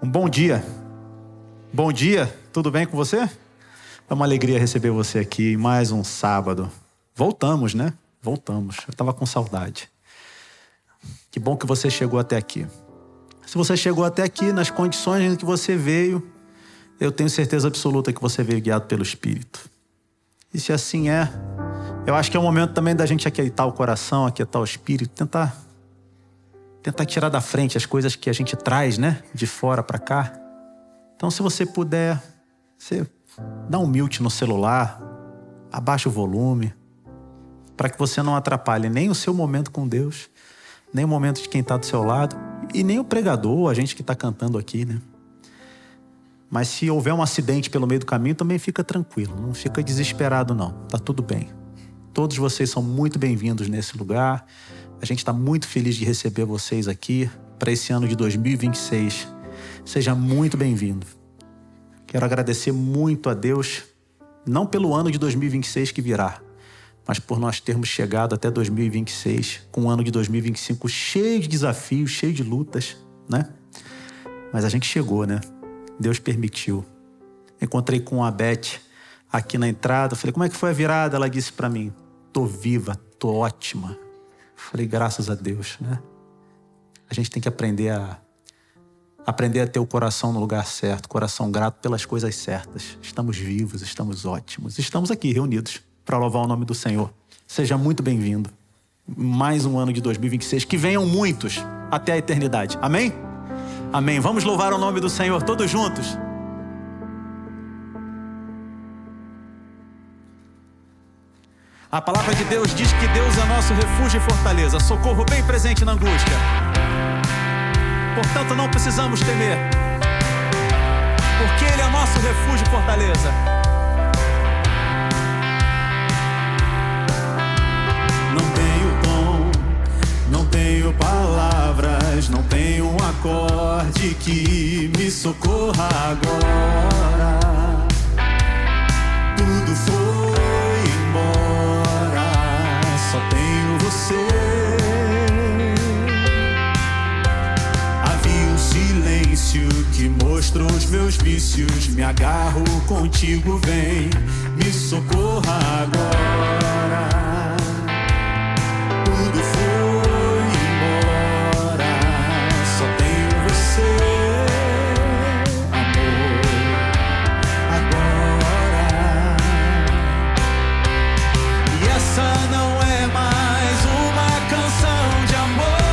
Um bom dia. Bom dia, tudo bem com você? É uma alegria receber você aqui em mais um sábado. Voltamos, né? Voltamos. Eu estava com saudade. Que bom que você chegou até aqui. Se você chegou até aqui nas condições em que você veio, eu tenho certeza absoluta que você veio guiado pelo Espírito. E se assim é, eu acho que é o momento também da gente aquietar o coração, aquietar o Espírito, tentar tirar da frente as coisas que a gente traz, né? De fora para cá. Então, se você puder, você dá um mute no celular, abaixa o volume, para que você não atrapalhe nem o seu momento com Deus, nem o momento de quem está do seu lado, e nem o pregador, a gente que está cantando aqui, né? Mas se houver um acidente pelo meio do caminho, também fica tranquilo, não fica desesperado não, tá tudo bem. Todos vocês são muito bem-vindos nesse lugar. A gente está muito feliz de receber vocês aqui para esse ano de 2026. Seja muito bem-vindo. Quero agradecer muito a Deus, não pelo ano de 2026 que virá, mas por nós termos chegado até 2026, com um ano de 2025 cheio de desafios, cheio de lutas, né? Mas a gente chegou, né? Deus permitiu. Encontrei com a Beth aqui na entrada, falei, como é que foi a virada? Ela disse pra mim, tô viva, tô ótima. Falei, graças a Deus, né? A gente tem que aprender a ter o coração no lugar certo, coração grato pelas coisas certas. Estamos vivos, estamos ótimos. Estamos aqui reunidos para louvar o nome do Senhor. Seja muito bem-vindo. Mais um ano de 2026. Que venham muitos até a eternidade. Amém? Amém. Vamos louvar o nome do Senhor todos juntos. A palavra de Deus diz que Deus é nosso refúgio e fortaleza, socorro bem presente na angústia. Portanto, não precisamos temer, porque Ele é nosso refúgio e fortaleza. Não tenho tom, não tenho palavras, não tenho um acorde que me socorra agora. Tudo foi embora, só tenho você. Havia um silêncio que mostrou os meus vícios. Me agarro contigo, vem, me socorra agora. Tudo foi embora, só tenho você, amor, agora. E essa não é mais uma canção de amor.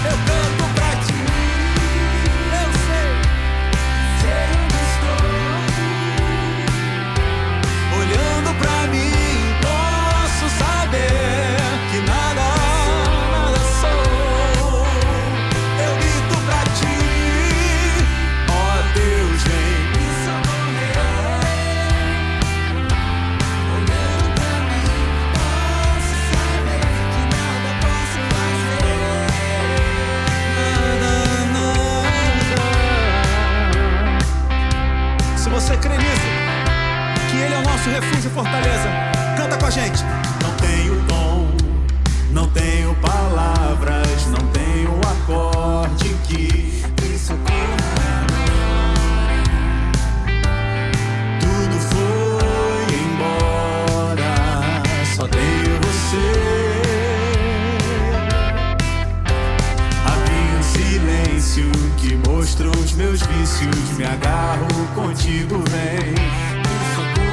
Eu canto pra ti, eu sei onde estou. Olhando pra mim, saber que nada sou. Eu grito pra ti, ó Deus, vem me socorrer. Olhando pra mim, posso saber que nada posso fazer. Nada. Se você crê nisso, que Ele é o nosso refúgio e fortaleza, canta com a gente. Não tenho tom, não tenho palavras, não tenho acorde que me socorra. Tudo foi embora, só tenho você. Havia um silêncio que mostrou os meus vícios. Me agarro contigo, vem, me socorra.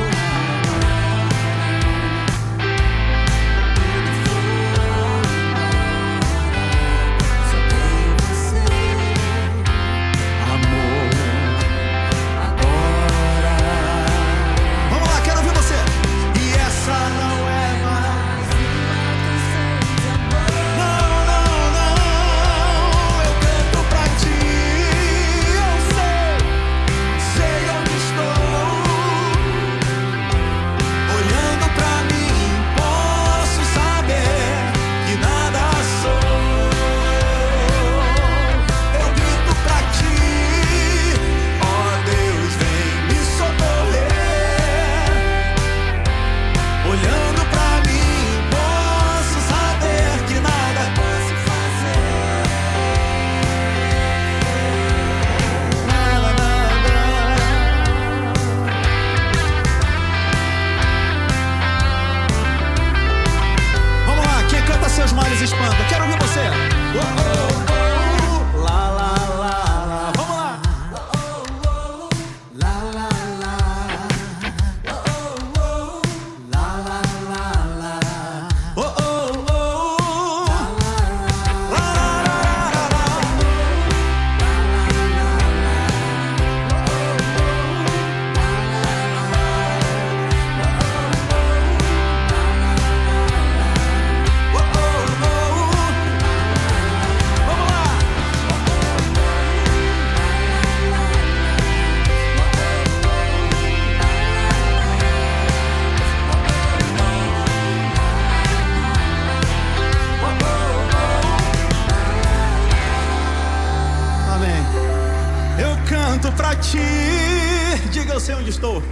sei onde estou.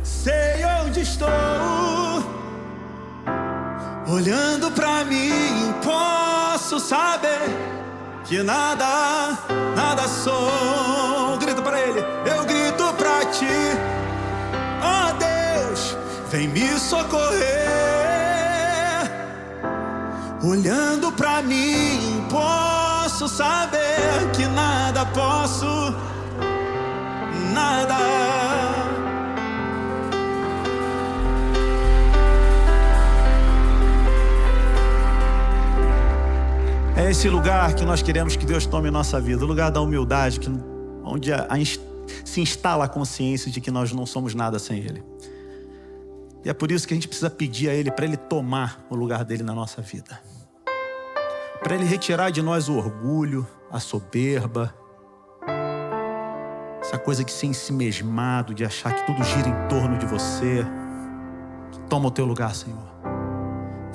Sei onde estou. Olhando pra mim, posso saber que nada sou. Grito pra ele, eu grito pra ti. Ó Deus, vem me socorrer. Olhando pra mim, posso saber que nada posso, nada. É esse lugar que nós queremos que Deus tome em nossa vida, o lugar da humildade, onde se instala a consciência de que nós não somos nada sem Ele. E é por isso que a gente precisa pedir a Ele para Ele tomar o lugar dele na nossa vida. Para Ele retirar de nós o orgulho, a soberba, essa coisa de ser ensimesmado, de achar que tudo gira em torno de você. Toma o teu lugar, Senhor.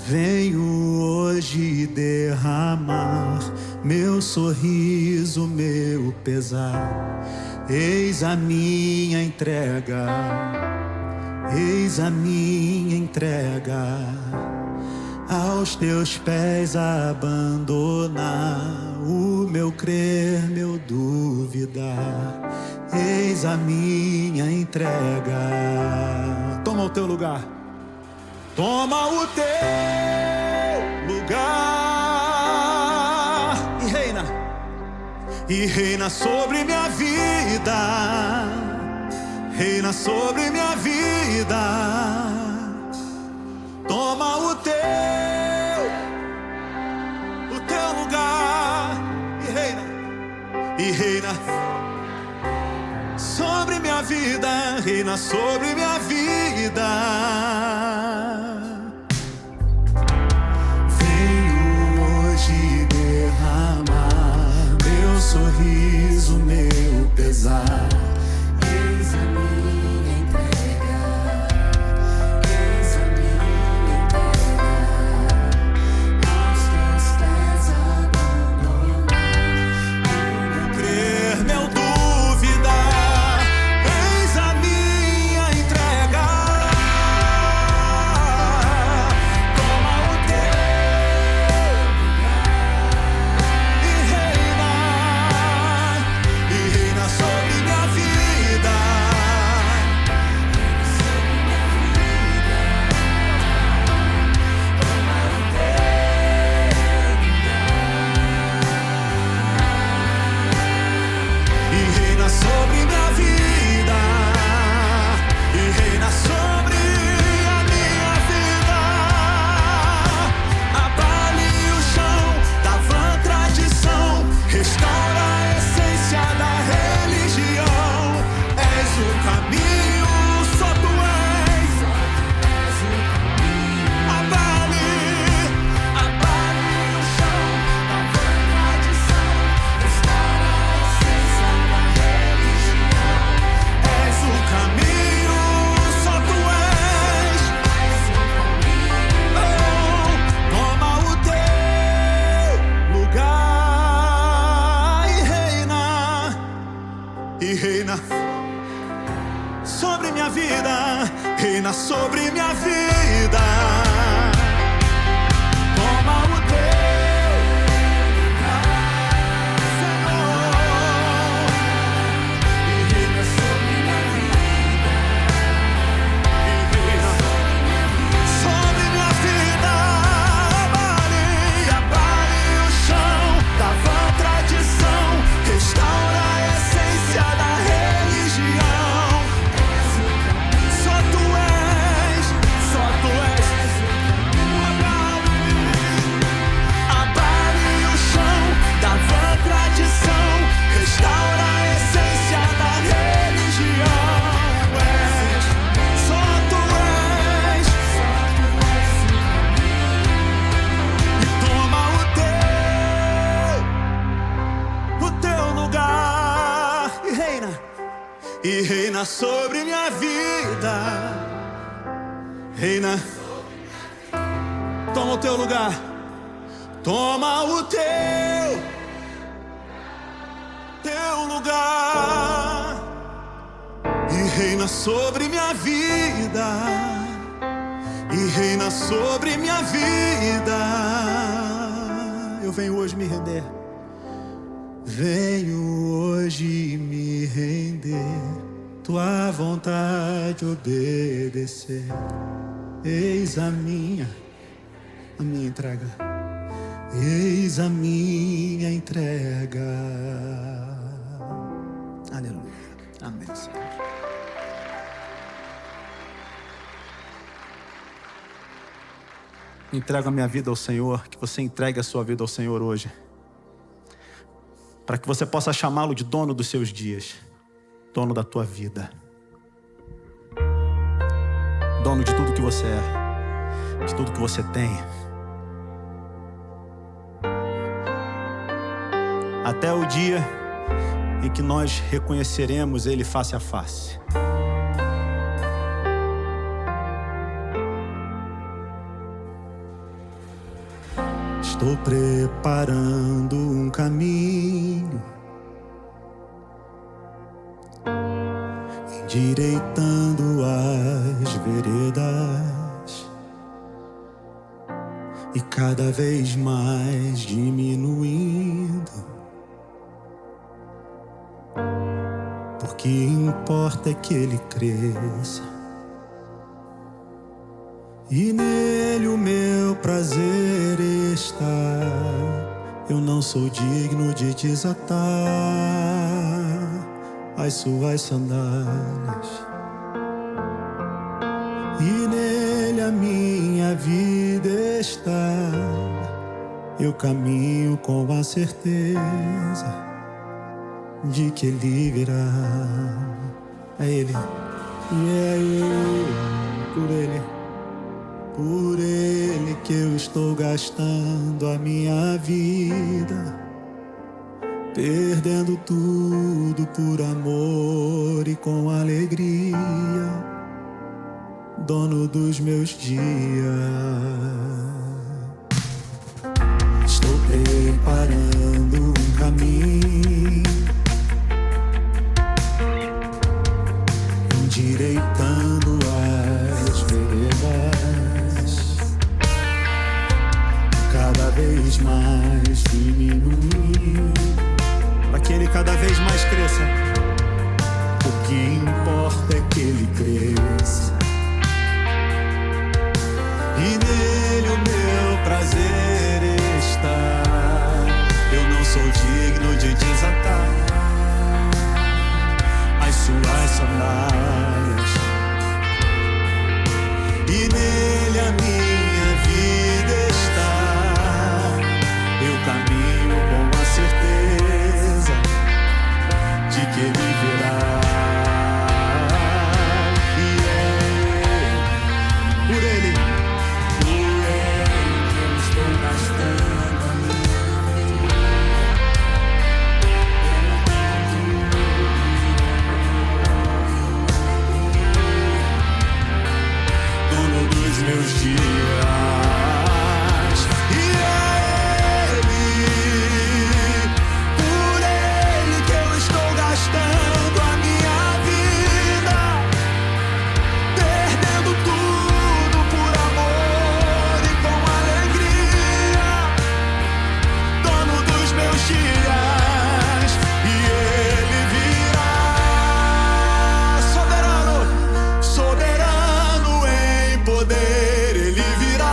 Venho hoje derramar meu sorriso, meu pesar. Eis a minha entrega, eis a minha entrega. Aos teus pés abandonar o meu crer, meu duvidar. Eis a minha entrega. Toma o teu lugar. Toma o teu lugar e reina sobre minha vida, reina sobre minha vida. Toma o teu lugar e reina sobre minha vida, reina sobre minha vida. Sorriso, meu pesar. Eis a minha entrega, eis a minha entrega. Aos teus pés abandonar meu crer, meu duvidar. Eis a minha entrega. Toma o teu sobre minha vida, e reina sobre minha vida, e reina sobre a minha vida. Abale o chão da vã tradição, restaura a essência da religião. És o caminho, só tu és. Abale o chão da vã tradição, restaura a essência da religião. És o caminho, só tu és. Toma o teu lugar e reina sobre minha vida, reina sobre minha vida. Toma o teu lugar, Senhor, e reina sobre minha vida, e reina sobre minha vida. Abale o chão da vã tradição, restaura a essência da religião. Só tu és, só tu és. Abale o chão da vã tradição, restaura a essência da religião. Só tu és, e toma o teu lugar e reina sobre minha vida, reina. Toma o teu lugar, toma o teu lugar e reina sobre minha vida, e reina sobre minha vida. Eu venho hoje me render. Venho hoje me render, tua vontade obedecer. Eis a minha entrega. Eis a minha entrega. Aleluia. Amém, Senhor. Entrego a minha vida ao Senhor, que você entregue a sua vida ao Senhor hoje, para que você possa chamá-lo de dono dos seus dias, dono da tua vida, dono de tudo que você é, de tudo que você tem. Até o dia em que nós reconheceremos Ele face a face. Estou preparando um caminho, endireitando as veredas e cada vez mais diminuindo. Porque importa é que ele cresça, e nele o meu prazer está. Eu não sou digno de desatar as suas sandálias, e nele a minha vida está. Eu caminho com a certeza de que ele virá. É ele, e é ele, por ele que eu estou gastando a minha vida, perdendo tudo por amor e com alegria, dono dos meus dias. Estou preparando um caminho, endireitando as veredas, cada vez mais diminuindo, Para que Ele cada vez mais cresça. o que importa é que ele cresça, e nele o meu prazer está. Eu não sou digno de desatar as suas sandálias, e nele a minha vida está. Eu caminho com a certeza de que ele virá. E é por ele que eu estou gastando a minha vida, dono dos meus dias. E é ele, por ele que eu estou gastando a minha vida, perdendo tudo por amor e com alegria, dono dos meus dias. E ele virá, soberano, soberano em poder. Ele virá,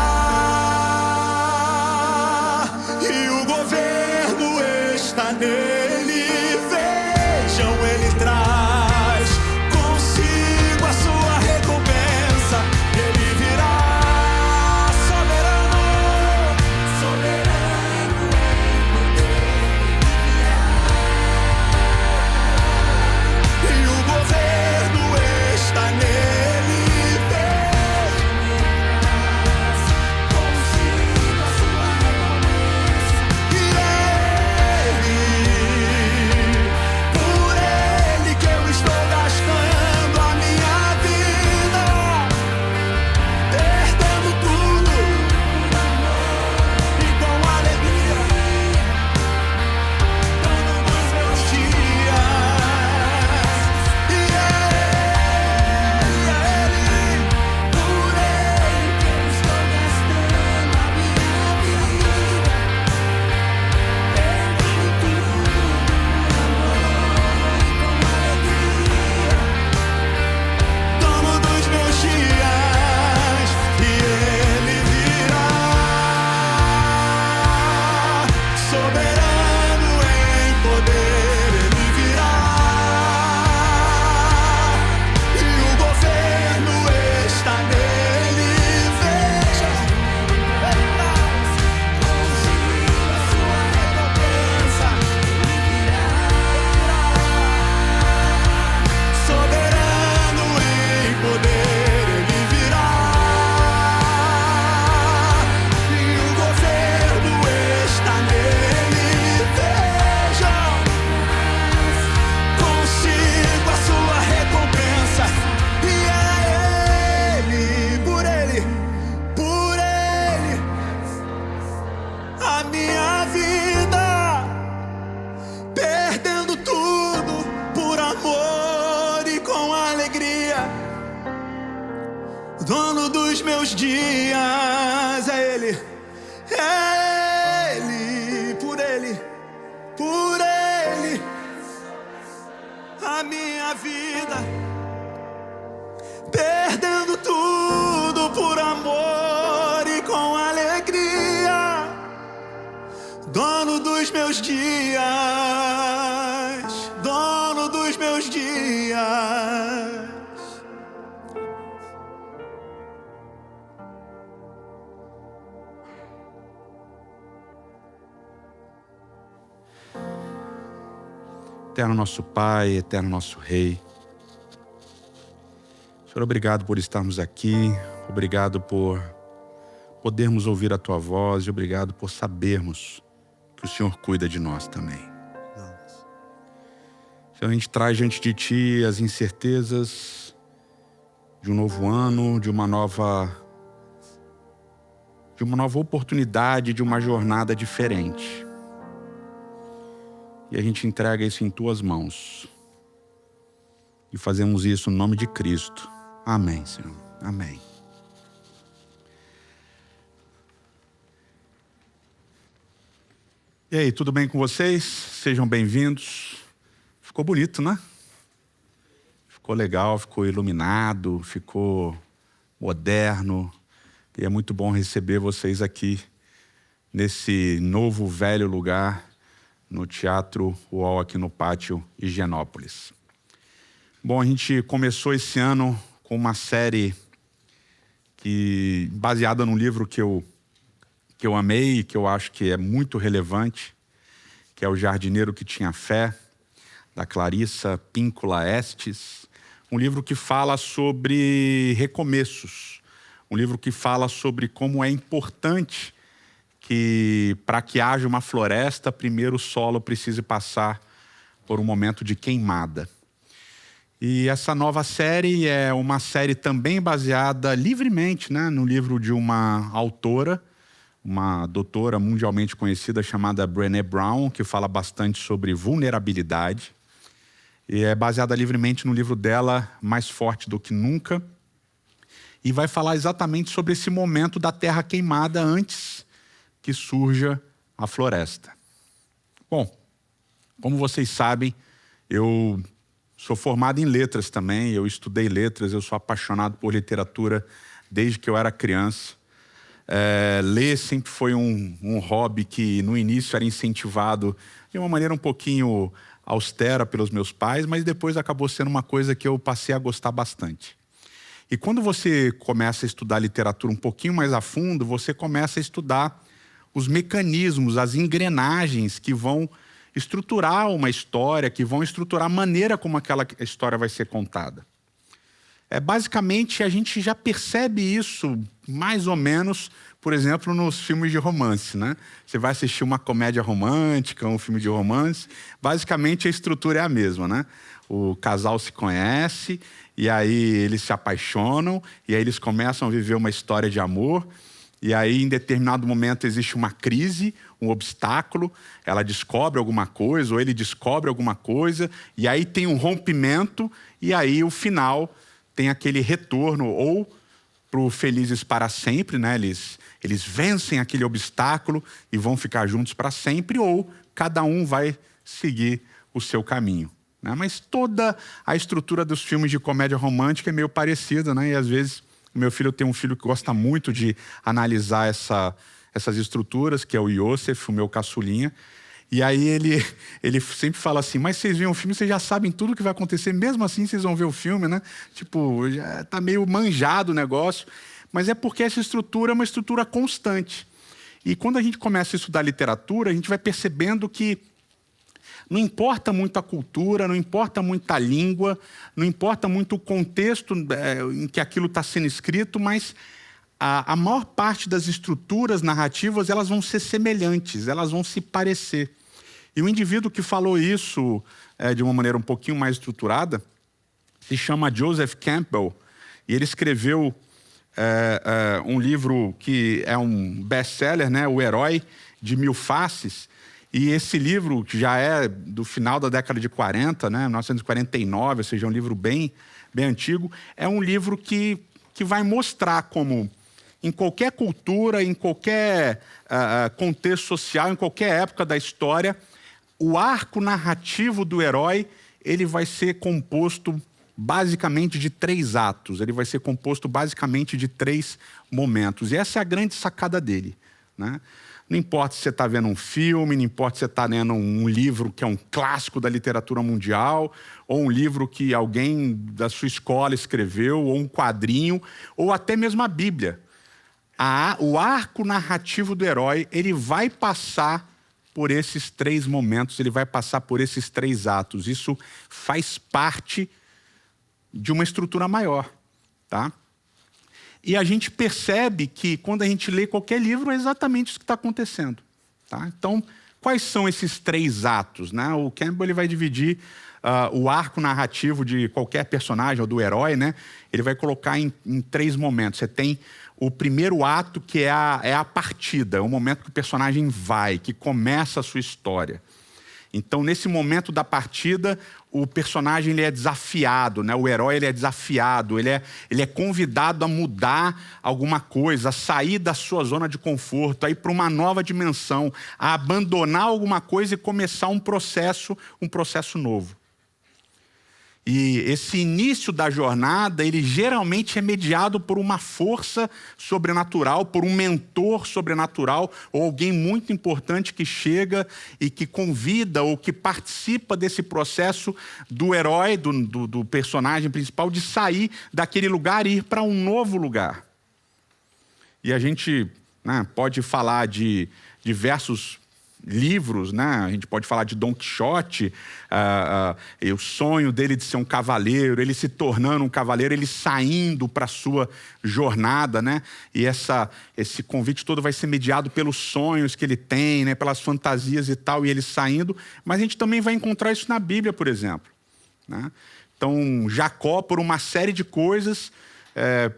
dono dos meus dias. É Ele, por Ele, a minha vida, perdendo tudo por amor e com alegria, dono dos meus dias, dono dos meus dias. Eterno nosso Pai, eterno nosso Rei. Senhor, obrigado por estarmos aqui, obrigado por podermos ouvir a Tua voz e obrigado por sabermos que o Senhor cuida de nós também. Senhor, a gente traz diante de Ti as incertezas de um novo ano, de uma nova oportunidade, de uma jornada diferente. E a gente entrega isso em Tuas mãos. E fazemos isso no nome de Cristo. Amém, Senhor. Amém. E aí, tudo bem com vocês? Sejam bem-vindos. Ficou bonito, né? Ficou legal, ficou iluminado, ficou moderno. E é muito bom receber vocês aqui nesse novo, velho lugar, no Teatro UOL aqui no Pátio Higienópolis. Bom, a gente começou esse ano com uma série baseada num livro que eu amei e que eu acho que é muito relevante, que é O Jardineiro que Tinha Fé, da Clarissa Pinkola Estes. Um livro que fala sobre recomeços, um livro que fala sobre como é importante que para que haja uma floresta, primeiro o solo precise passar por um momento de queimada. E essa nova série é uma série também baseada livremente, né, no livro de uma autora, uma doutora mundialmente conhecida chamada Brené Brown, que fala bastante sobre vulnerabilidade. E é baseada livremente no livro dela, Mais Forte do que Nunca. E vai falar exatamente sobre esse momento da terra queimada antes que surja a floresta. Bom, como vocês sabem, eu sou formado em letras também, eu estudei letras, eu sou apaixonado por literatura desde que eu era criança. Ler sempre foi um hobby que no início era incentivado de uma maneira um pouquinho austera pelos meus pais, mas depois acabou sendo uma coisa que eu passei a gostar bastante. E quando você começa a estudar literatura um pouquinho mais a fundo, você começa a estudar os mecanismos, as engrenagens que vão estruturar uma história, que vão estruturar a maneira como aquela história vai ser contada. Basicamente, a gente já percebe isso mais ou menos, por exemplo, nos filmes de romance, né? Você vai assistir uma comédia romântica, um filme de romance, basicamente a estrutura é a mesma, né? O casal se conhece, e aí eles se apaixonam, e aí eles começam a viver uma história de amor, e aí em determinado momento existe uma crise, um obstáculo, ela descobre alguma coisa, ou ele descobre alguma coisa, e aí tem um rompimento, e aí o final tem aquele retorno, ou para o Felizes para Sempre, né? Eles vencem aquele obstáculo e vão ficar juntos para sempre, ou cada um vai seguir o seu caminho, né? Mas toda a estrutura dos filmes de comédia romântica é meio parecida, né? E às vezes o meu filho tem um filho que gosta muito de analisar essas estruturas, que é o Yosef, o meu caçulinha. E aí ele sempre fala assim, mas vocês viram o filme, vocês já sabem tudo o que vai acontecer, mesmo assim vocês vão ver o filme, né? Tipo, já tá meio manjado o negócio. Mas é porque essa estrutura é uma estrutura constante. E quando a gente começa a estudar literatura, a gente vai percebendo que não importa muito a cultura, não importa muito a língua, não importa muito o contexto em que aquilo está sendo escrito, mas a maior parte das estruturas narrativas elas vão ser semelhantes, elas vão se parecer. E o indivíduo que falou isso de uma maneira um pouquinho mais estruturada se chama Joseph Campbell, e ele escreveu um livro que é um best-seller, né, O Herói de Mil Faces. E esse livro, que já é do final da década de 40, né, 1949, ou seja, um livro bem antigo, é um livro que que vai mostrar como, em qualquer cultura, em qualquer contexto social, em qualquer época da história, o arco narrativo do herói ele vai ser composto basicamente de 3 atos. Ele vai ser composto basicamente de 3 momentos. E essa é a grande sacada dele, né? Não importa se você está vendo um filme, não importa se você está lendo um livro que é um clássico da literatura mundial, ou um livro que alguém da sua escola escreveu, ou um quadrinho, ou até mesmo a Bíblia. O arco narrativo do herói, ele vai passar por esses 3 momentos, ele vai passar por esses 3 atos. Isso faz parte de uma estrutura maior, tá? E a gente percebe que quando a gente lê qualquer livro é exatamente isso que está acontecendo, tá? Então, quais são esses 3 atos, né? O Campbell ele vai dividir o arco narrativo de qualquer personagem ou do herói, né? Ele vai colocar em 3 momentos. Você tem o primeiro ato, que é a partida, é o momento que o personagem vai, que começa a sua história. Então, nesse momento da partida, o personagem ele é desafiado, né? O herói ele é desafiado, ele é convidado a mudar alguma coisa, a sair da sua zona de conforto, a ir para uma nova dimensão, a abandonar alguma coisa e começar um processo novo. E esse início da jornada, ele geralmente é mediado por uma força sobrenatural, por um mentor sobrenatural, ou alguém muito importante que chega e que convida ou que participa desse processo do herói, do personagem principal, de sair daquele lugar e ir para um novo lugar. E a gente, né, pode falar de diversos livros, né? A gente pode falar de Dom Quixote, o sonho dele de ser um cavaleiro, ele se tornando um cavaleiro, ele saindo para a sua jornada, né? E esse convite todo vai ser mediado pelos sonhos que ele tem, né? Pelas fantasias e tal, e ele saindo. Mas a gente também vai encontrar isso na Bíblia, por exemplo, né? Então, Jacó, por uma série de coisas,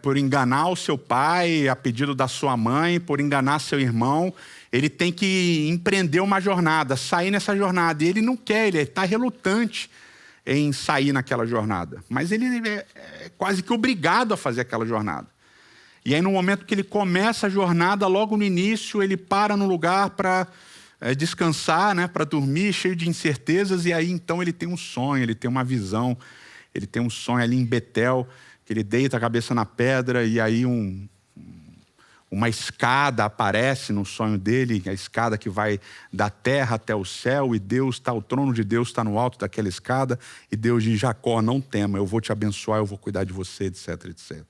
por enganar o seu pai, a pedido da sua mãe, por enganar seu irmão, ele tem que empreender uma jornada, sair nessa jornada. E ele não quer, ele está relutante em sair naquela jornada. Mas ele é quase que obrigado a fazer aquela jornada. E aí, no momento que ele começa a jornada, logo no início, ele para no lugar para descansar, né, para dormir, cheio de incertezas. E aí, então, ele tem um sonho, ele tem uma visão. Ele tem um sonho ali em Betel, que ele deita a cabeça na pedra e aí uma escada aparece no sonho dele, a escada que vai da terra até o céu, e o trono de Deus está no alto daquela escada, e Deus diz: Jacó, não tema, eu vou te abençoar, eu vou cuidar de você, etc, etc.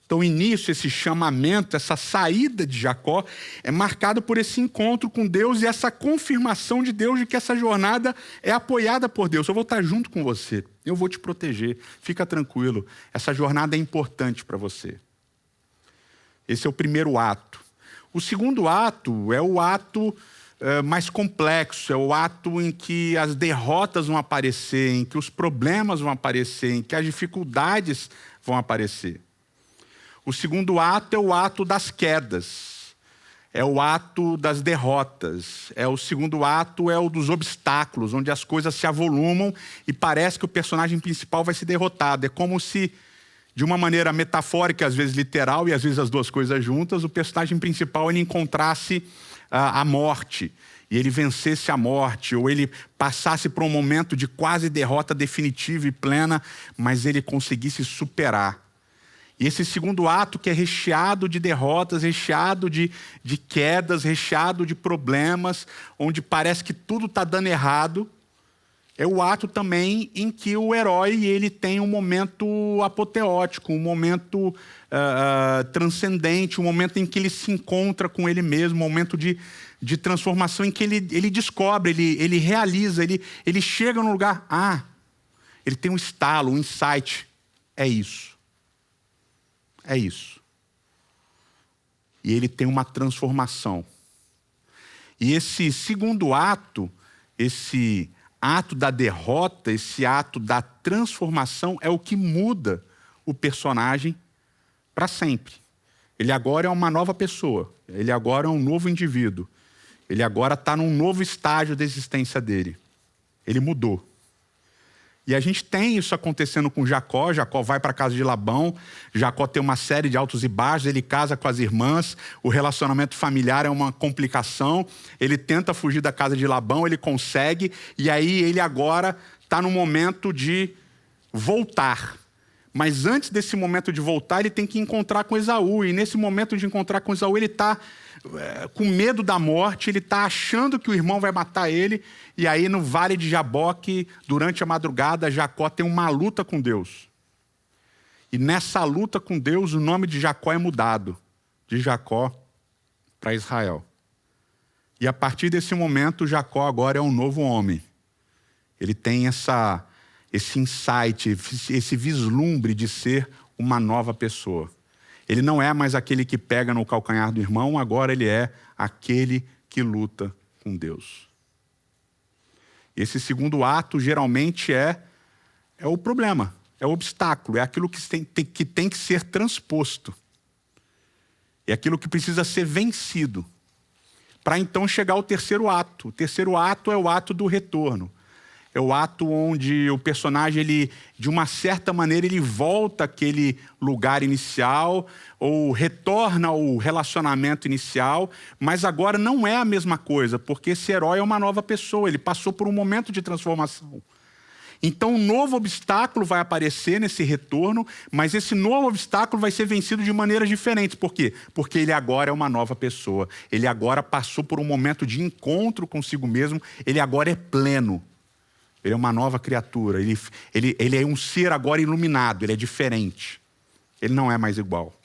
Então, o início, esse chamamento, essa saída de Jacó é marcado por esse encontro com Deus e essa confirmação de Deus de que essa jornada é apoiada por Deus. Eu vou estar junto com você, eu vou te proteger, fica tranquilo, essa jornada é importante para você. Esse é o primeiro ato. O segundo ato é o ato mais complexo, é o ato em que as derrotas vão aparecer, em que os problemas vão aparecer, em que as dificuldades vão aparecer. O segundo ato é o ato das quedas, é o ato das derrotas, o segundo ato é o dos obstáculos, onde as coisas se avolumam e parece que o personagem principal vai ser derrotado. É como se, de uma maneira metafórica, às vezes literal, e às vezes as duas coisas juntas, o personagem principal ele encontrasse a morte, e ele vencesse a morte, ou ele passasse por um momento de quase derrota definitiva e plena, mas ele conseguisse superar. E esse segundo ato, que é recheado de derrotas, recheado de quedas, recheado de problemas, onde parece que tudo está dando errado, é o ato também em que o herói ele tem um momento apoteótico, um momento transcendente, um momento em que ele se encontra com ele mesmo, um momento de transformação em que ele descobre, ele realiza, ele chega num lugar, ele tem um estalo, um insight, é isso. É isso. E ele tem uma transformação. E esse segundo ato, esse ato da derrota, esse ato da transformação é o que muda o personagem para sempre. Ele agora é uma nova pessoa. Ele agora é um novo indivíduo. Ele agora está num novo estágio da existência dele. Ele mudou. E a gente tem isso acontecendo com Jacó. Jacó vai para a casa de Labão. Jacó tem uma série de altos e baixos. Ele casa com as irmãs. O relacionamento familiar é uma complicação. Ele tenta fugir da casa de Labão. Ele consegue. E aí ele agora está no momento de voltar. Mas antes desse momento de voltar, ele tem que encontrar com Esaú. E nesse momento de encontrar com Esaú, ele está com medo da morte, ele está achando que o irmão vai matar ele. E aí no vale de Jaboque, durante a madrugada, Jacó tem uma luta com Deus. E nessa luta com Deus, o nome de Jacó é mudado. De Jacó para Israel. E a partir desse momento, Jacó agora é um novo homem. Ele tem esse insight, esse vislumbre de ser uma nova pessoa. Ele não é mais aquele que pega no calcanhar do irmão, agora ele é aquele que luta com Deus. Esse segundo ato geralmente é o problema, é o obstáculo, é aquilo que tem que ser transposto. É aquilo que precisa ser vencido. Para então chegar ao terceiro ato. O terceiro ato é o ato do retorno. É o ato onde o personagem, ele, de uma certa maneira, ele volta àquele lugar inicial ou retorna ao relacionamento inicial, mas agora não é a mesma coisa, porque esse herói é uma nova pessoa, ele passou por um momento de transformação. Então um novo obstáculo vai aparecer nesse retorno, mas esse novo obstáculo vai ser vencido de maneiras diferentes. Por quê? Porque ele agora é uma nova pessoa. Ele agora passou por um momento de encontro consigo mesmo, ele agora é pleno. Ele é uma nova criatura, ele é um ser agora iluminado, ele é diferente. Ele não é mais igual.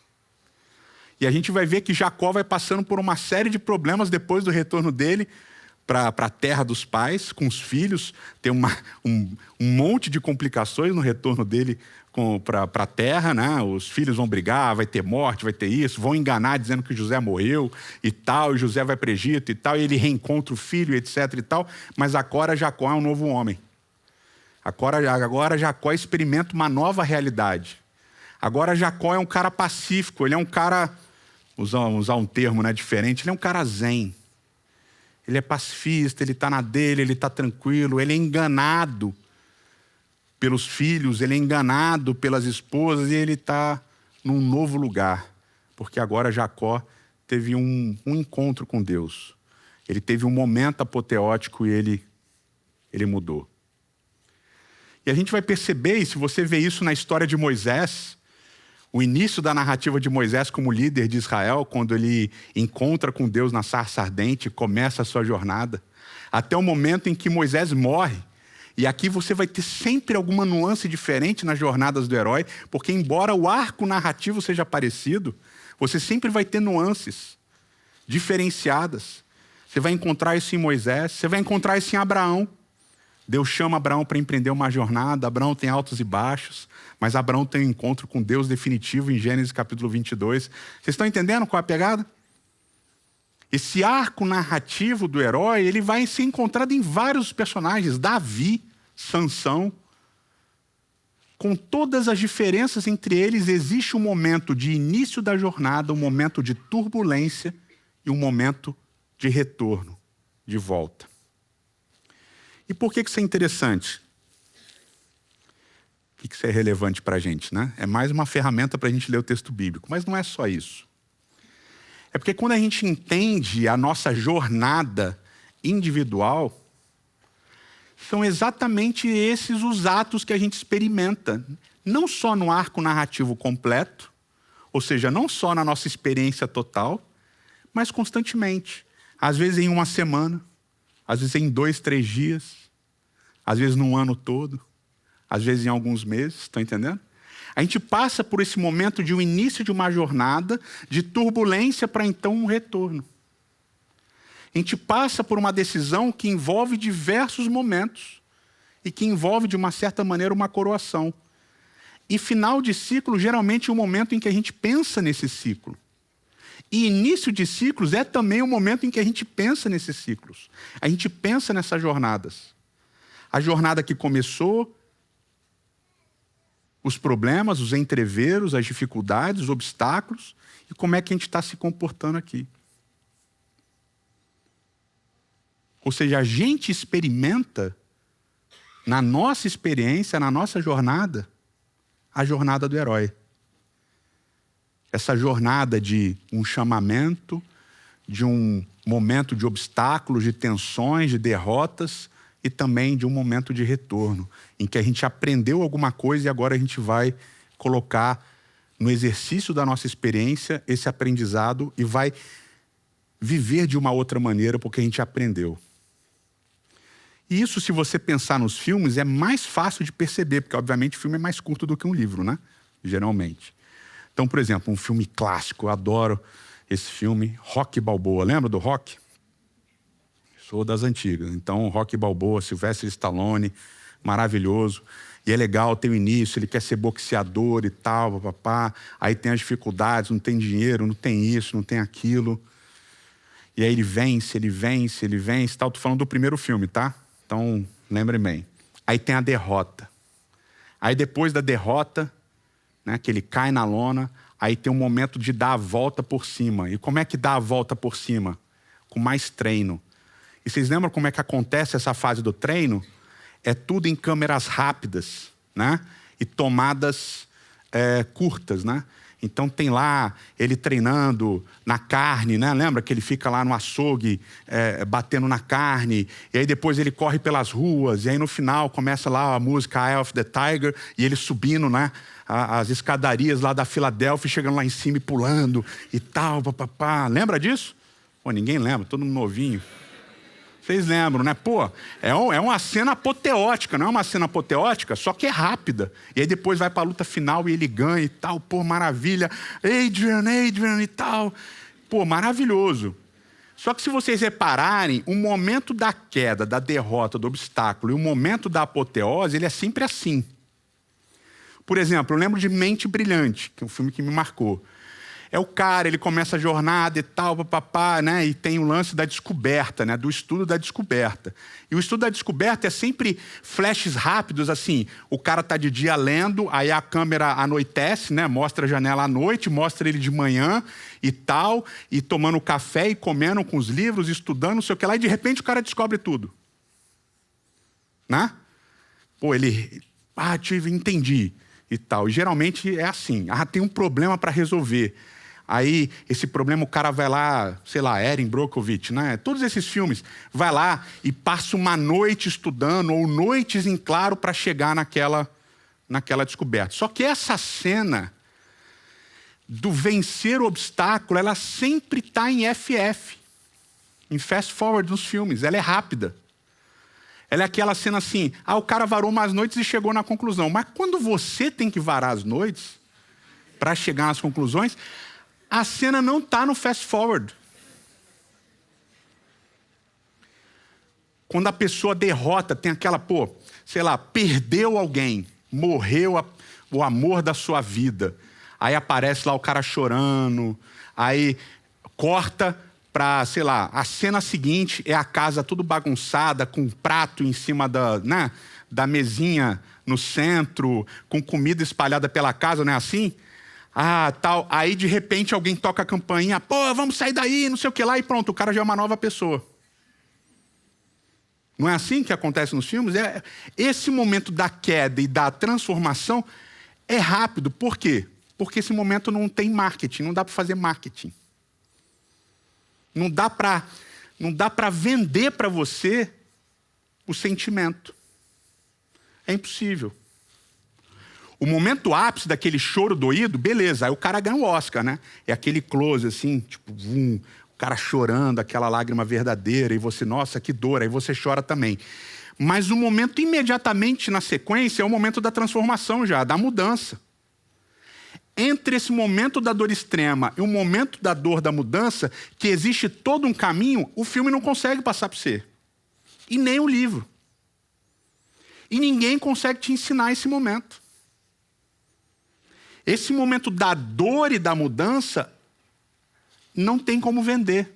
E a gente vai ver que Jacó vai passando por uma série de problemas depois do retorno dele para a terra dos pais, com os filhos. Tem um monte de complicações no retorno dele para a terra, né? Os filhos vão brigar, vai ter morte, vai ter isso, vão enganar dizendo que José morreu e tal, e José vai para o Egito e tal, e ele reencontra o filho, etc. e tal, mas agora Jacó é um novo homem. Agora Jacó experimenta uma nova realidade. Agora Jacó é um cara pacífico, ele é um cara, usar um termo, né, diferente, ele é um cara zen. Ele é pacifista, ele está na dele, ele está tranquilo, ele é enganado pelos filhos, ele é enganado pelas esposas e ele está num novo lugar. Porque agora Jacó teve um encontro com Deus. Ele teve um momento apoteótico e ele mudou. E a gente vai perceber, e se você vê isso na história de Moisés, o início da narrativa de Moisés como líder de Israel, quando ele encontra com Deus na sarça ardente, começa a sua jornada, até o momento em que Moisés morre. E aqui você vai ter sempre alguma nuance diferente nas jornadas do herói, porque embora o arco narrativo seja parecido, você sempre vai ter nuances diferenciadas. Você vai encontrar isso em Moisés, você vai encontrar isso em Abraão. Deus chama Abraão para empreender uma jornada, Abraão tem altos e baixos, mas Abraão tem um encontro com Deus definitivo em Gênesis capítulo 22. Vocês estão entendendo qual é a pegada? Esse arco narrativo do herói, ele vai ser encontrado em vários personagens. Davi, Sansão. Com todas as diferenças entre eles, existe um momento de início da jornada, um momento de turbulência e um momento de retorno, de volta. E por que isso é interessante? Por que isso é relevante para a gente, né? É mais uma ferramenta para a gente ler o texto bíblico, mas não é só isso. É porque quando a gente entende a nossa jornada individual, são exatamente esses os atos que a gente experimenta, não só no arco narrativo completo, ou seja, não só na nossa experiência total, mas constantemente. Às vezes em uma semana, às vezes em 2, 3 dias, às vezes num ano todo, às vezes em alguns meses, estão entendendo? A gente passa por esse momento de um início de uma jornada, de turbulência para então um retorno. A gente passa por uma decisão que envolve diversos momentos e que envolve, de uma certa maneira, uma coroação. E final de ciclo, geralmente, é o momento em que a gente pensa nesse ciclo. E início de ciclos é também o momento em que a gente pensa nesses ciclos. A gente pensa nessas jornadas. A jornada que começou, os problemas, os entreveros, as dificuldades, os obstáculos, e como é que a gente está se comportando aqui. Ou seja, a gente experimenta na nossa experiência, na nossa jornada, a jornada do herói. Essa jornada de um chamamento, de um momento de obstáculos, de tensões, de derrotas e também de um momento de retorno, em que a gente aprendeu alguma coisa e agora a gente vai colocar no exercício da nossa experiência esse aprendizado e vai viver de uma outra maneira porque a gente aprendeu. E isso, se você pensar nos filmes, é mais fácil de perceber, porque obviamente o filme é mais curto do que um livro, né? Geralmente. Então, por exemplo, um filme clássico, eu adoro esse filme, Rocky Balboa. Lembra do Rocky? Sou das antigas. Então, Rocky Balboa, Sylvester Stallone, maravilhoso. E é legal, tem o início, ele quer ser boxeador e tal, papapá. Aí tem as dificuldades, não tem dinheiro, não tem isso, não tem aquilo. E aí ele vence e tal. Tô falando do primeiro filme, tá? Então, lembrem bem. Aí tem a derrota. Aí depois da derrota, né, que ele cai na lona, aí tem um momento de dar a volta por cima. E como é que dá a volta por cima? Com mais treino. E vocês lembram como é que acontece essa fase do treino? É tudo em câmeras rápidas, né? E tomadas curtas, né? Então tem lá ele treinando na carne, né? Lembra que ele fica lá no açougue batendo na carne, e aí depois ele corre pelas ruas, e aí no final começa lá a música Eye of the Tiger, e ele subindo, né? As escadarias lá da Filadélfia, chegando lá em cima e pulando e tal, papapá. Lembra disso? Pô, ninguém lembra, todo mundo novinho. Vocês lembram, né? Pô, é uma cena apoteótica, não é uma cena apoteótica, só que é rápida. E aí depois vai pra luta final e ele ganha e tal, pô, maravilha. Adrian e tal. Pô, maravilhoso. Só que se vocês repararem, o momento da queda, da derrota, do obstáculo e o momento da apoteose, ele é sempre assim. Por exemplo, eu lembro de Mente Brilhante, que é um filme que me marcou. É o cara, ele começa a jornada e tal, papapá, né? E tem o lance da descoberta, né? Do estudo da descoberta. E o estudo da descoberta é sempre flashes rápidos, assim. O cara tá de dia lendo, aí a câmera anoitece, né? Mostra a janela à noite, mostra ele de manhã e tal, e tomando café e comendo com os livros, estudando, não sei o que lá, e de repente o cara descobre tudo. Né? Pô, ele... entendi e tal. E geralmente é assim. Tem um problema para resolver. Aí, esse problema, o cara vai lá, sei lá, Erin Brockovich, né? Todos esses filmes, vai lá e passa uma noite estudando, ou noites em claro, para chegar naquela descoberta. Só que essa cena do vencer o obstáculo, ela sempre está em FF, em fast forward nos filmes. Ela é rápida. Ela é aquela cena assim, o cara varou umas noites e chegou na conclusão. Mas quando você tem que varar as noites para chegar nas conclusões, a cena não está no fast forward. Quando a pessoa derrota, tem aquela, perdeu alguém, morreu o amor da sua vida. Aí aparece lá o cara chorando, aí corta para, a cena seguinte é a casa tudo bagunçada, com um prato em cima da mesinha no centro, com comida espalhada pela casa, não é assim? Tal. Aí, de repente, alguém toca a campainha, vamos sair daí, não sei o que lá, e pronto, o cara já é uma nova pessoa. Não é assim que acontece nos filmes? Esse momento da queda e da transformação é rápido. Por quê? Porque esse momento não tem marketing, não dá para fazer marketing. Não dá para vender para você o sentimento. É impossível. O momento ápice daquele choro doído, beleza, aí o cara ganha o Oscar, né? É aquele close assim, o cara chorando, aquela lágrima verdadeira, e você, nossa, que dor, aí você chora também. Mas o momento imediatamente na sequência é o momento da transformação já, da mudança. Entre esse momento da dor extrema e o momento da dor da mudança, que existe todo um caminho, o filme não consegue passar para você. E nem o livro. E ninguém consegue te ensinar esse momento. Esse momento da dor e da mudança não tem como vender.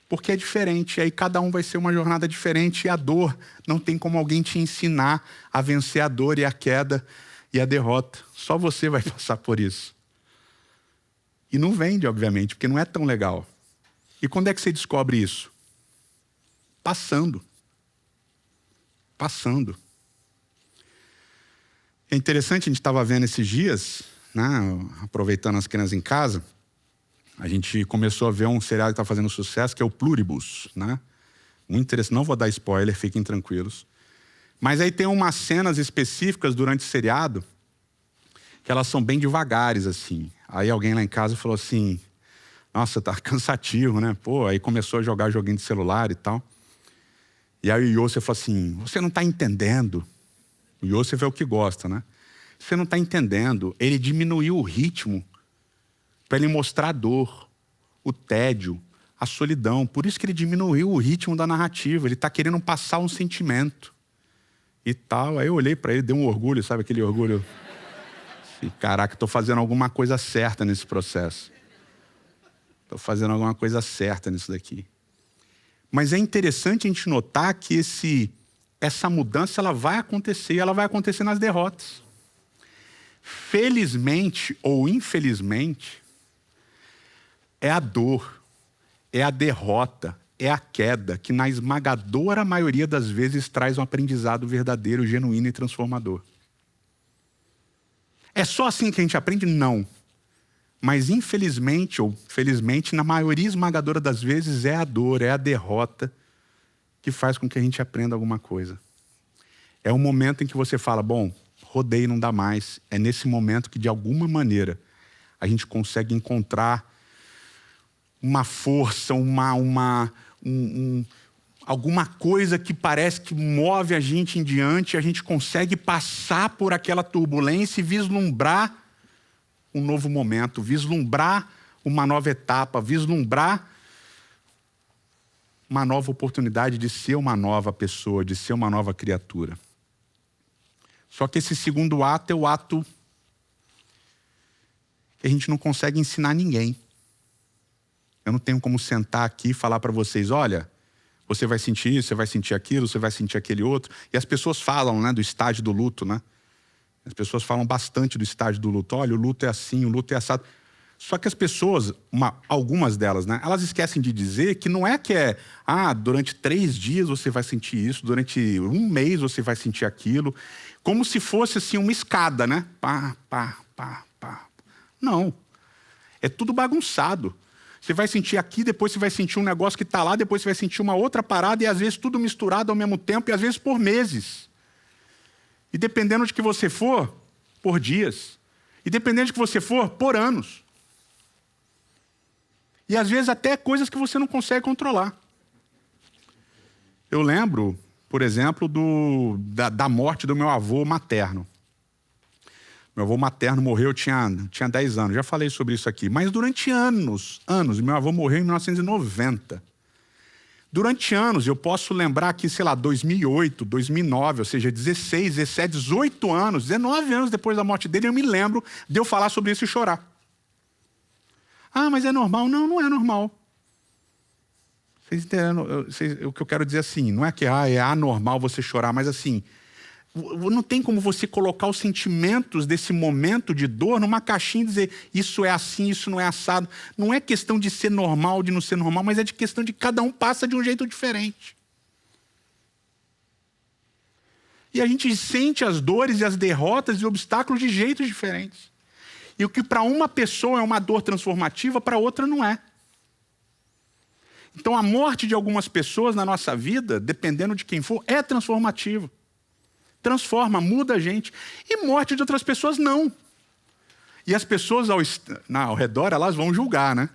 Porque é diferente, aí cada um vai ser uma jornada diferente, e a dor não tem como alguém te ensinar a vencer a dor e a queda e a derrota. Só você vai passar por isso. E não vende, obviamente, porque não é tão legal. E quando é que você descobre isso? Passando. passando. É interessante, a gente estava vendo esses dias, né, aproveitando as crianças em casa, a gente começou a ver um seriado que está fazendo sucesso, que é o Pluribus, né? Muito interessante, não vou dar spoiler, fiquem tranquilos. Mas aí tem umas cenas específicas durante o seriado que elas são bem devagares, assim. Aí alguém lá em casa falou assim, nossa, tá cansativo, né? Pô, aí começou a jogar joguinho de celular e tal. E aí o Yosef falou assim, você não está entendendo. O Yosef é o que gosta, né? Você não está entendendo. Ele diminuiu o ritmo para ele mostrar a dor, o tédio, a solidão. Por isso que ele diminuiu o ritmo da narrativa. Ele está querendo passar um sentimento e tal. Aí eu olhei para ele, dei um orgulho, sabe aquele orgulho? E, caraca, estou fazendo alguma coisa certa nesse processo. Estou fazendo alguma coisa certa nisso daqui. Mas é interessante a gente notar que essa mudança ela vai acontecer, e ela vai acontecer nas derrotas. Felizmente ou infelizmente, é a dor, é a derrota, é a queda que na esmagadora maioria das vezes traz um aprendizado verdadeiro, genuíno e transformador. É só assim que a gente aprende? Não. Mas infelizmente ou felizmente, na maioria esmagadora das vezes, é a dor, é a derrota que faz com que a gente aprenda alguma coisa. É o momento em que você fala, bom, rodei, não dá mais. É nesse momento que, de alguma maneira, a gente consegue encontrar uma força, alguma coisa que parece que move a gente em diante, a gente consegue passar por aquela turbulência e vislumbrar um novo momento, vislumbrar uma nova etapa, vislumbrar uma nova oportunidade de ser uma nova pessoa, de ser uma nova criatura. Só que esse segundo ato é o ato que a gente não consegue ensinar ninguém. Eu não tenho como sentar aqui e falar para vocês, olha, você vai sentir isso, você vai sentir aquilo, você vai sentir aquele outro. E as pessoas falam, né, do estágio do luto, né? As pessoas falam bastante do estágio do luto. Olha, o luto é assim, o luto é assado. Só que as pessoas, algumas delas, né, elas esquecem de dizer que não é que durante 3 dias você vai sentir isso, durante 1 mês você vai sentir aquilo, como se fosse assim uma escada, né? Pá, pá, pá, pá. Não. É tudo bagunçado. Você vai sentir aqui, depois você vai sentir um negócio que está lá, depois você vai sentir uma outra parada e às vezes tudo misturado ao mesmo tempo e às vezes por meses. E dependendo de que você for, por dias. E dependendo de que você for, por anos. E às vezes até coisas que você não consegue controlar. Eu lembro, por exemplo, da morte do meu avô materno. Meu avô materno morreu, eu tinha 10 anos. Já falei sobre isso aqui. Mas durante anos, meu avô morreu em 1990. Durante anos, eu posso lembrar que, 2008, 2009, ou seja, 16, 17, 18 anos, 19 anos depois da morte dele, eu me lembro de eu falar sobre isso e chorar. Mas é normal? Não, não é normal. Vocês entendem? O que eu quero dizer assim, não é que é anormal você chorar, mas assim, não tem como você colocar os sentimentos desse momento de dor numa caixinha e dizer isso é assim, isso não é assado. Não é questão de ser normal, de não ser normal, mas é de questão de cada um passa de um jeito diferente. E a gente sente as dores e as derrotas e obstáculos de jeitos diferentes. E o que para uma pessoa é uma dor transformativa, para outra não é. Então a morte de algumas pessoas na nossa vida, dependendo de quem for, é transformativa. Transforma, muda a gente. E morte de outras pessoas, não. E as pessoas ao redor, elas vão julgar, né?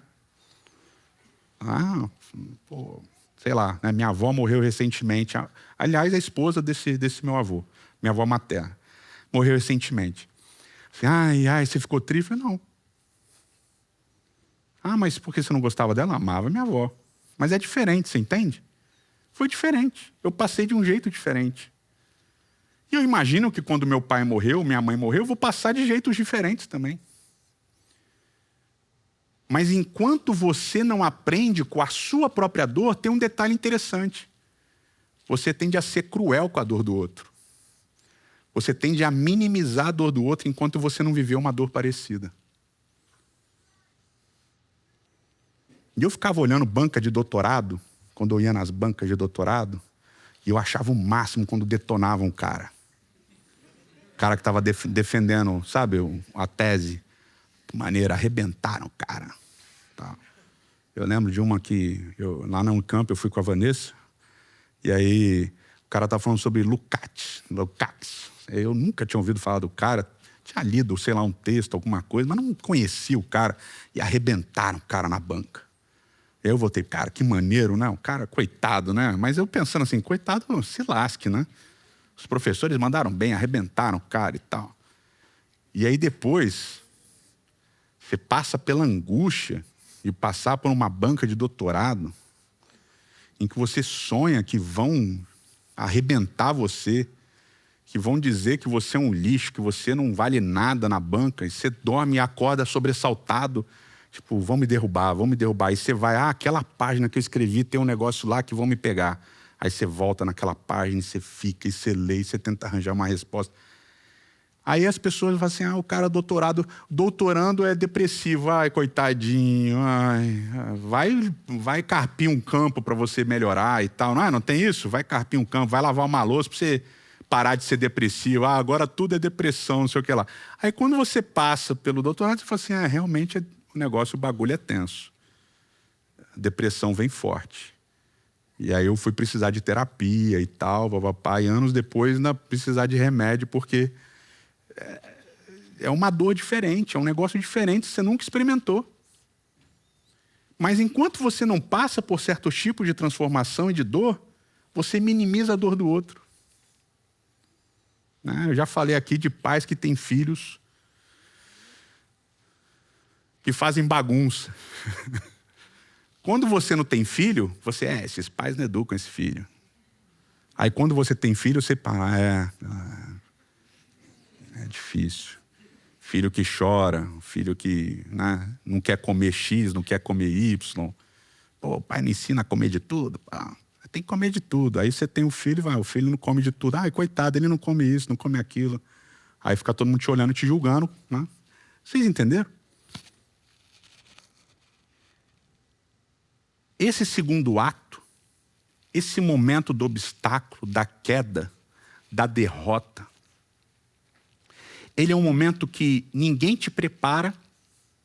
Sei lá, né? Minha avó morreu recentemente. Aliás, a esposa desse meu avô, minha avó materna, morreu recentemente. Assim, você ficou triste? Eu falei, não. Mas por que você não gostava dela? Eu amava minha avó. Mas é diferente, você entende? Foi diferente. Eu passei de um jeito diferente. E eu imagino que quando meu pai morreu, minha mãe morreu, eu vou passar de jeitos diferentes também. Mas enquanto você não aprende com a sua própria dor, tem um detalhe interessante. Você tende a ser cruel com a dor do outro. Você tende a minimizar a dor do outro enquanto você não viveu uma dor parecida. E eu ficava olhando banca de doutorado, quando eu ia nas bancas de doutorado, E eu achava o máximo quando detonavam um cara. O cara que estava defendendo, sabe, a tese. De maneira, arrebentaram o cara. Tá. Eu lembro de uma que, lá na Unicamp, eu fui com a Vanessa. E aí, o cara estava falando sobre Lukács. Eu nunca tinha ouvido falar do cara. Tinha lido, sei lá, um texto, alguma coisa, mas não conhecia o cara. E arrebentaram o cara na banca. Eu voltei, cara, que maneiro, né? O cara, coitado, né? Mas eu pensando assim, coitado, se lasque, né? Os professores mandaram bem, arrebentaram o cara e tal. E aí depois, você passa pela angústia de passar por uma banca de doutorado em que você sonha que vão arrebentar você, que vão dizer que você é um lixo, que você não vale nada na banca, e você dorme e acorda sobressaltado, tipo, vão me derrubar. E você vai, aquela página que eu escrevi tem um negócio lá que vão me pegar. Aí você volta naquela página e você fica, e você lê, e você tenta arranjar uma resposta. Aí as pessoas falam assim, o cara doutorando é depressivo, coitadinho, vai carpir um campo para você melhorar e tal. Não tem isso? Vai carpir um campo, vai lavar uma louça para você parar de ser depressivo. Agora tudo é depressão, não sei o que lá. Aí quando você passa pelo doutorado, você fala assim, realmente o negócio, o bagulho é tenso. A depressão vem forte. E aí eu fui precisar de terapia e tal, e anos depois ainda precisar de remédio, porque é uma dor diferente, é um negócio diferente, você nunca experimentou. Mas enquanto você não passa por certos tipos de transformação e de dor, você minimiza a dor do outro. Eu já falei aqui de pais que têm filhos que fazem bagunça. Quando você não tem filho, esses pais não educam esse filho. Aí quando você tem filho, você é difícil. Filho que chora, filho que não quer comer X, não quer comer Y. O pai não ensina a comer de tudo. Tem que comer de tudo. Aí você tem o filho, o filho não come de tudo. Coitado, ele não come isso, não come aquilo. Aí fica todo mundo te olhando e te julgando. Vocês entenderam? Esse segundo ato, esse momento do obstáculo, da queda, da derrota, ele é um momento que ninguém te prepara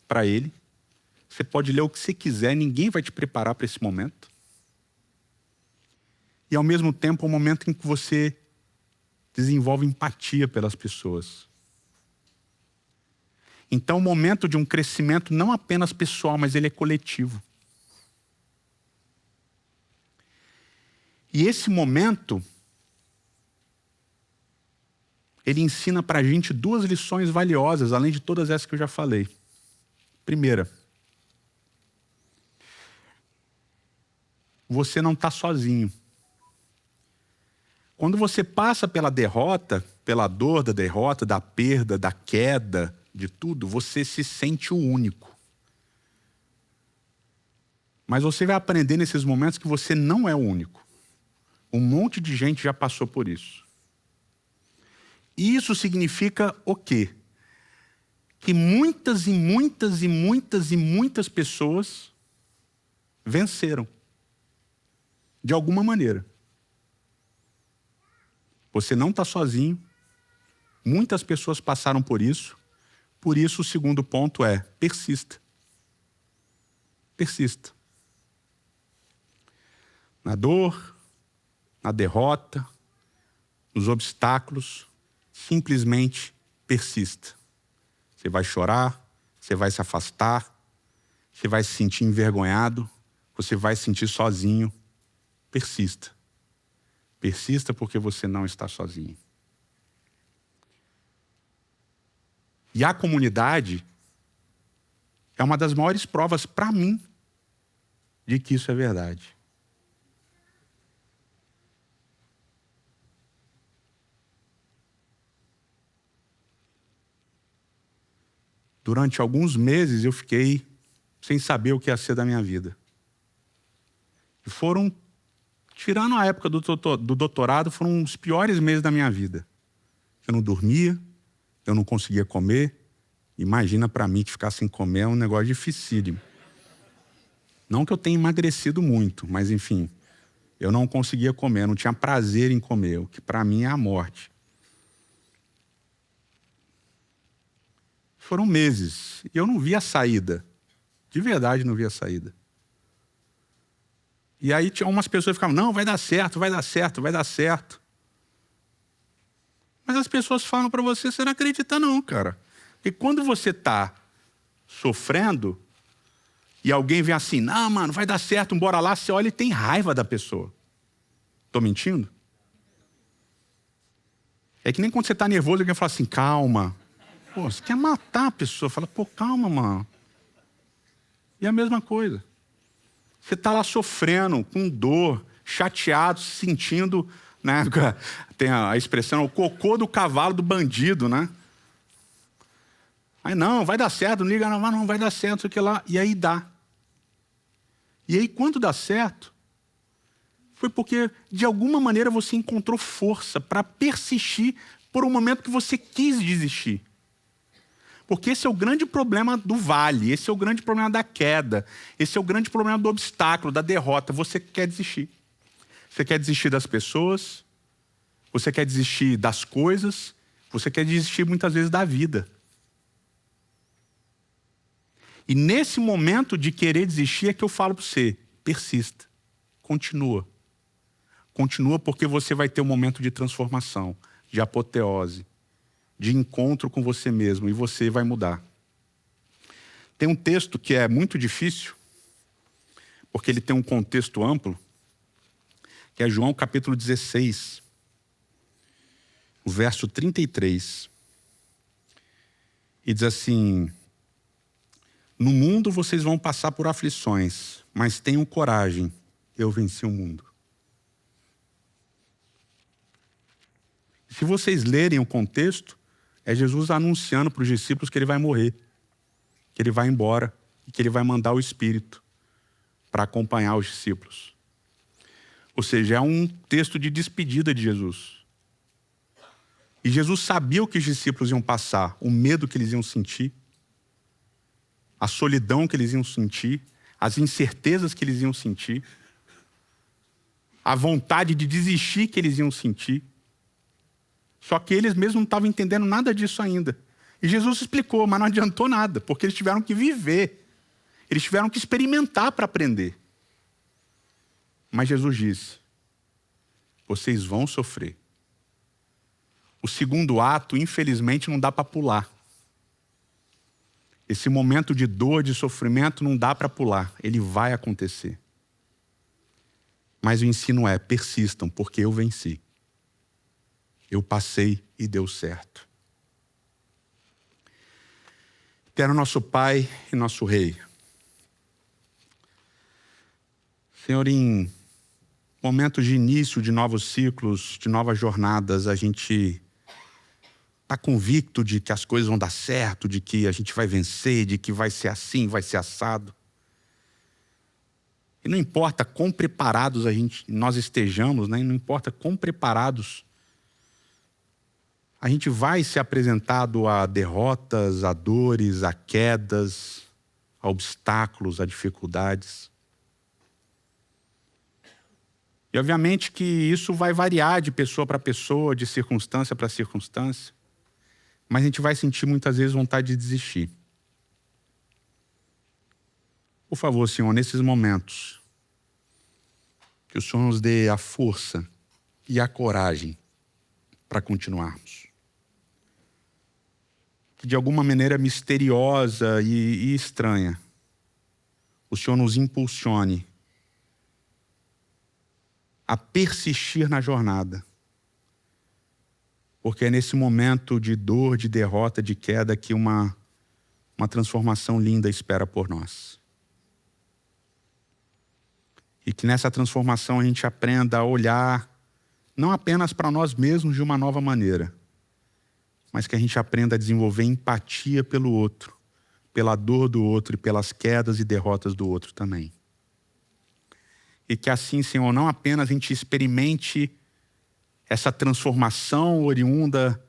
para ele. Você pode ler o que você quiser, ninguém vai te preparar para esse momento. E ao mesmo tempo é um momento em que você desenvolve empatia pelas pessoas. Então é um momento de um crescimento não apenas pessoal, mas ele é coletivo. E esse momento, ele ensina para a gente 2 lições valiosas, além de todas essas que eu já falei. Primeira, você não está sozinho. Quando você passa pela derrota, pela dor da derrota, da perda, da queda, de tudo, você se sente o único. Mas você vai aprender nesses momentos que você não é o único. Um monte de gente já passou por isso. E isso significa o quê? Que muitas pessoas venceram. De alguma maneira. Você não está sozinho. Muitas pessoas passaram por isso. Por isso, o segundo ponto é: persista. Persista. Na dor, na derrota, nos obstáculos, simplesmente persista. Você vai chorar, você vai se afastar, você vai se sentir envergonhado, você vai se sentir sozinho. Persista. Persista porque você não está sozinho. E a comunidade é uma das maiores provas para mim de que isso é verdade. Durante alguns meses eu fiquei sem saber o que ia ser da minha vida. E foram, tirando a época do doutorado, foram os piores meses da minha vida. Eu não dormia, eu não conseguia comer. Imagina para mim que ficar sem comer é um negócio dificílimo. Não que eu tenha emagrecido muito, mas enfim, Eu não conseguia comer, não tinha prazer em comer, o que para mim é a morte. Foram meses e eu não via saída. De verdade não via saída. E aí tinha umas pessoas que ficavam, não, vai dar certo, vai dar certo, vai dar certo. Mas as pessoas falam para você, você não acredita não, cara. E quando você está sofrendo e alguém vem assim, não, mano, vai dar certo, bora lá, você olha e tem raiva da pessoa. Estou mentindo? É que nem quando você está nervoso, alguém fala assim, calma. Pô, você quer matar a pessoa. Fala, pô, calma, mano. E a mesma coisa. Você está lá sofrendo, com dor, chateado, se sentindo, né? Tem a expressão, o cocô do cavalo do bandido, né? Aí não, vai dar certo, não liga, não vai dar certo, isso aqui lá. E aí dá. E aí quando dá certo, foi porque de alguma maneira você encontrou força para persistir por um momento que você quis desistir. Porque esse é o grande problema do vale, esse é o grande problema da queda, esse é o grande problema do obstáculo, da derrota. Você quer desistir. Você quer desistir das pessoas, você quer desistir das coisas, você quer desistir muitas vezes da vida. E nesse momento de querer desistir é que eu falo para você, persista, continua. Continua porque você vai ter um momento de transformação, de apoteose, de encontro com você mesmo, e você vai mudar. Tem um texto que é muito difícil, porque ele tem um contexto amplo, que é João capítulo 16, o verso 33. E diz assim, no mundo vocês vão passar por aflições, mas tenham coragem, eu venci o mundo. Se vocês lerem o contexto, é Jesus anunciando para os discípulos que ele vai morrer, que ele vai embora e que ele vai mandar o Espírito para acompanhar os discípulos. Ou seja, é um texto de despedida de Jesus. E Jesus sabia o que os discípulos iam passar, o medo que eles iam sentir, a solidão que eles iam sentir, as incertezas que eles iam sentir, a vontade de desistir que eles iam sentir. Só que eles mesmos não estavam entendendo nada disso ainda. E Jesus explicou, mas não adiantou nada, porque eles tiveram que viver. Eles tiveram que experimentar para aprender. Mas Jesus disse, vocês vão sofrer. O segundo ato, infelizmente, não dá para pular. Esse momento de dor, de sofrimento, não dá para pular. Ele vai acontecer. Mas o ensino é, persistam, porque eu venci. Eu passei e deu certo. Eterno nosso Pai e nosso Rei. Senhor, em momentos de início de novos ciclos, de novas jornadas, a gente está convicto de que as coisas vão dar certo, de que a gente vai vencer, de que vai ser assim, vai ser assado. E não importa quão preparados nós estejamos, né? Não importa quão preparados a gente vai ser apresentado a derrotas, a dores, a quedas, a obstáculos, a dificuldades. E obviamente que isso vai variar de pessoa para pessoa, de circunstância para circunstância. Mas a gente vai sentir muitas vezes vontade de desistir. Por favor, Senhor, nesses momentos, que o Senhor nos dê a força e a coragem para continuarmos. Que de alguma maneira misteriosa e estranha, o Senhor nos impulsione a persistir na jornada. Porque é nesse momento de dor, de derrota, de queda que uma transformação linda espera por nós. E que nessa transformação a gente aprenda a olhar não apenas para nós mesmos de uma nova maneira, mas que a gente aprenda a desenvolver empatia pelo outro, pela dor do outro e pelas quedas e derrotas do outro também. E que assim, Senhor, não apenas a gente experimente essa transformação oriunda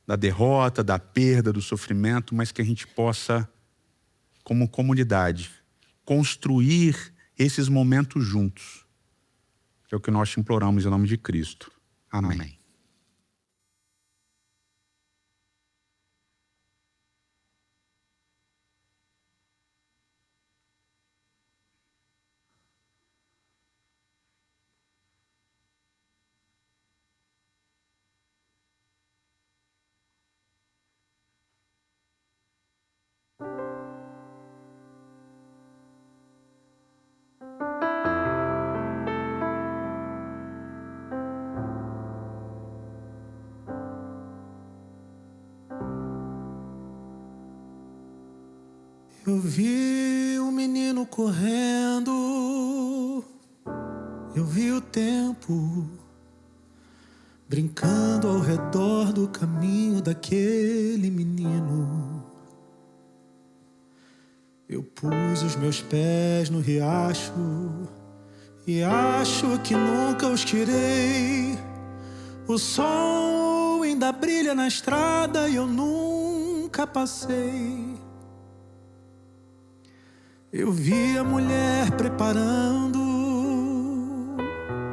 da derrota, da perda, do sofrimento, mas que a gente possa, como comunidade, construir esses momentos juntos, É o que nós te imploramos em nome de Cristo. Amém. Amém. Eu vi um menino correndo, eu vi o tempo brincando ao redor do caminho daquele menino. Eu pus os meus pés no riacho e acho que nunca os tirei. O sol ainda brilha na estrada e eu nunca passei. Eu vi a mulher preparando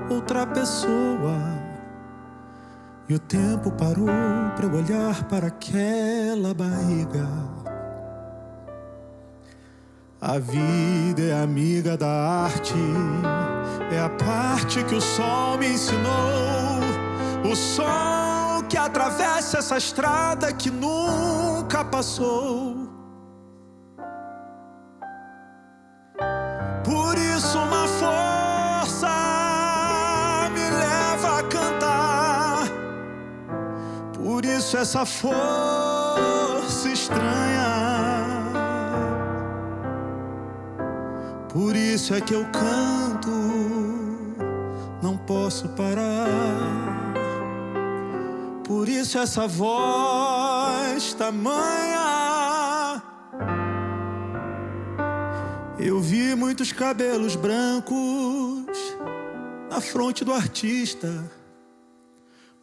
outra pessoa e o tempo parou para eu olhar para aquela barriga. A vida é amiga da arte, é a parte que o sol me ensinou. O sol que atravessa essa estrada que nunca passou. Por isso uma força me leva a cantar. Por isso essa força estranha. Por isso é que eu canto, não posso parar. Por isso essa voz tamanha. Eu vi muitos cabelos brancos na fronte do artista.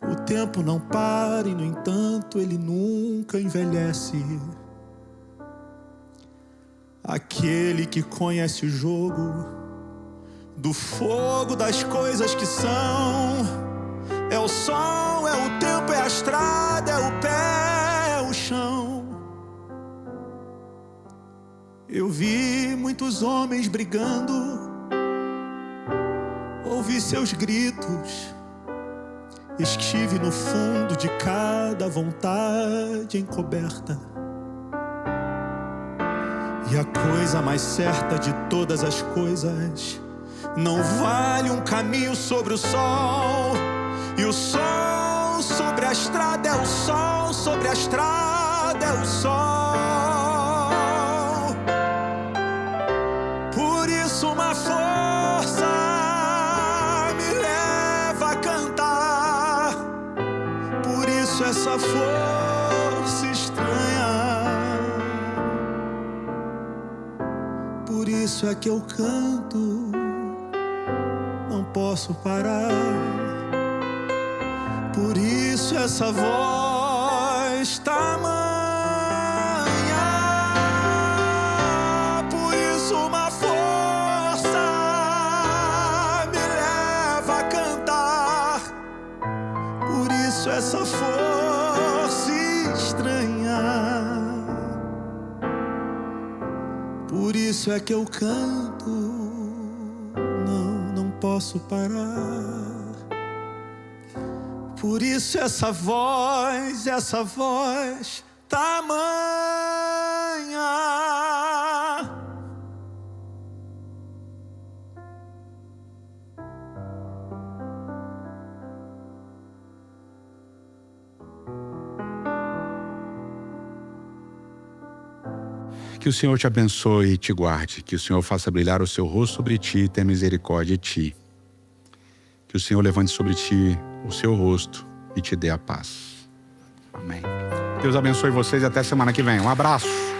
O tempo não para e, no entanto, ele nunca envelhece. Aquele que conhece o jogo do fogo das coisas que são. É o som, é o tempo, é a estrada, é o pé, é o chão. Eu vi muitos homens brigando, ouvi seus gritos, estive no fundo de cada vontade encoberta. E a coisa mais certa de todas as coisas, não vale um caminho sobre o sol. E o sol sobre a estrada é o sol, sobre a estrada é o sol. Por isso uma força me leva a cantar. Por isso essa força estranha. Por isso é que eu canto, não posso parar. Por isso essa voz tamanha. Por isso uma força me leva a cantar. Por isso essa força estranha. Por isso é que eu canto, não posso parar. Por isso essa voz tamanha. Que o Senhor te abençoe e te guarde. Que o Senhor faça brilhar o seu rosto sobre ti e tenha misericórdia de ti. Que o Senhor levante sobre ti o seu rosto e te dê a paz. Amém. Deus abençoe vocês e até semana que vem. Um abraço.